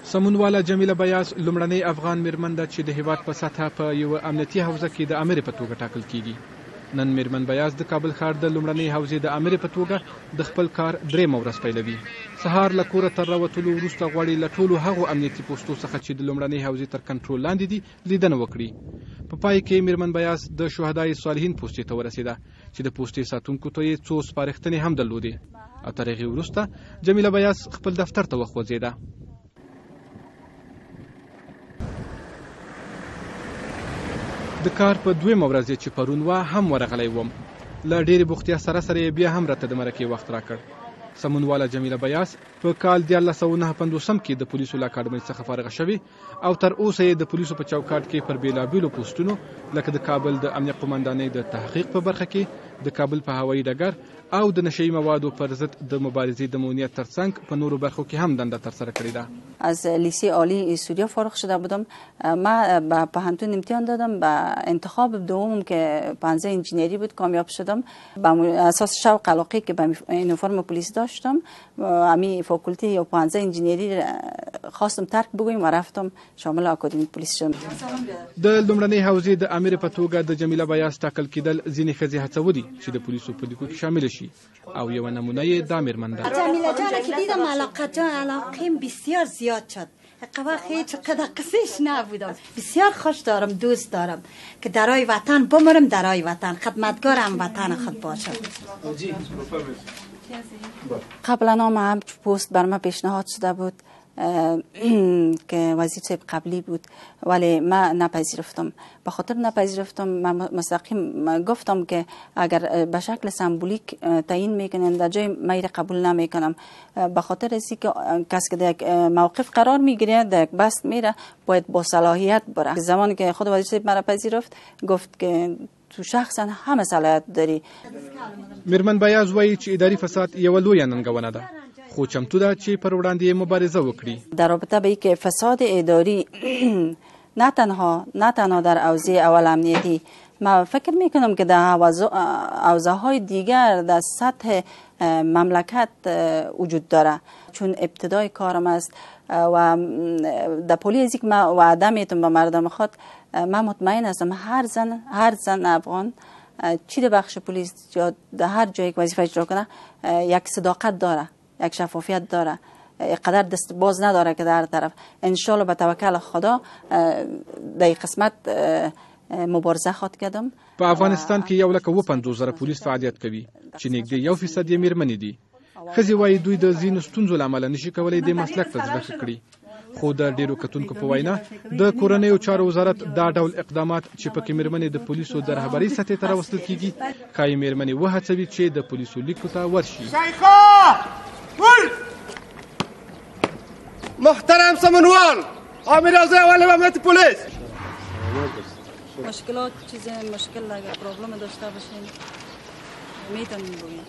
سمونواله جمیله بیاس لومړنۍ افغان میرمن ده چې د هیواد په سطحه په یوه امنیتي حوزه کې د امرې په توګه ټاکل کیږي. نن میرمن بیاس د کابل ښار د لومړنۍ حوزې د امرې په توګه د خپل کار درېیمه ورځ پیلوي. سهار له کوره تر راوتلو وروسته غواړي له ټولو هغو امنیتي پوستو څخه چې د لومړنۍ حوزې تر کنټرول لاندې دي لیدنه وکړي. په پای کې میرمن بیاس د شهدای صالحین پوستې ته ورسېده چې د پوستې ساتونکو ته یې څو سپارښتنې هم درلودې او تر هغې وروسته جمیله بیاس خپل دفتر ته وخوځېده. د کار په دویمه ورځ چې پرون وه هم ورغلی وم. له ډېرې بوختیا سره سره بیا هم راته د مرکې وخت راکړ. سمونواله جمیله بیاس په کال 1959 کې د پولیسو له اکاډمۍ څخه فارغه شوې او تر اوسه یې د پولیسو په چوکاټ کې پر بېلابېلو پوسټونو لکه د کابل د امنیه قمندانۍ د تحقیق په برخه کې، د کابل په هوایي ډګر او د نشهیي موادو پر ضد د مبارزې د مؤمنیت ترڅنګ په نورو برخو کې هم دنده ترسره کړې ده. از لیسه عالی سوریا فارغ شده بودم. ما به پهنتون امتحان دادم. به انتخاب دوم که پانزه انجینری بود کامیاب شدم. به اساس شوق علاقه که به یونیفرم پلیس داشتم، امی فاکولته یا پانزه انجینری خواستم ترک بگویم و رفتم شامل اکادمی پلیس شدم. د لومړنۍ حوزې د امرې په توګه د جمیله بیاس ټاکل کېدل ځینې ښځې هڅولي چې د پولیسو په لیکو کې شامل شي او یوه نمونه یې دا میرمن ده. جمیله جان که دیدم علاقیم بسیار زیاد شد. وقت هیچ قدر قصیش نبودم. بسیار خوش دارم، دوست دارم که درای وطن بمرم، درای وطن خدمتگارم وطن خود باشم. قبلا هم پست بر من پیشنهاد شده بود که وزیر صاحب قبلی بود ولی من نپذیرفتم. به خاطر نپذیرفتم من مستقیم گفتم که اگر به شکل سمبولیک تعیین میکنن در جای من قبول نمیکنم. به خاطر از اینکه کسی که در یک موقف قرار میگیره، در یک بست میره، باید با صلاحیت بره. زمانی که خود وزیر صاحب من پذیرفت گفت که تو شخصا همه صلاحیت داری. میرمن بیاس وایي چې اداري فساد یوه لویه ننګونه ده، خو چمتو ده چې پر وړاندې مبارزه وکړي. در رابطه به اینکه فساد اداری نه تنها در حوزه اول امنیتی، من فکر میکنم که در حوزه‌های دیگر در سطح مملکت وجود داره. چون ابتدای کارم است و در پلیس که من وعده میتونم به مردم خود، من مطمئن هستم هر زن افغان چی در بخش پلیس یا در هر جایی که وظیفه اجرا کنه یک صداقت داره، یک شفافیت داره، قدر دست باز نداره که در طرف. انشالله به توکل خدا در این قسمت مبارزه خواهد کردم. په افغانستان کې 150,000 پولیس فعالیت کوي چې نږدې 1% یې میرمنې دي. ښځې وایي دوی د ځینو ستونزو له امله نشي کولی د مسلک ته زده کړي. خو د ډیرو کتونکو په وینا د کورنیو چارو وزارت دا ډول اقدامات چې پکې میرمنې د پولیسو د رهبرۍ سطحې ته راوستل کیږي ښایي میرمنې وهڅوي چې د پولیسو لیکو ته ورشي. محترم سمنوال امیر اعظم اول امنیت پلیس، مشکلات چیز مشکل اگر پرابلم داشته باشین میتونیم بگیم.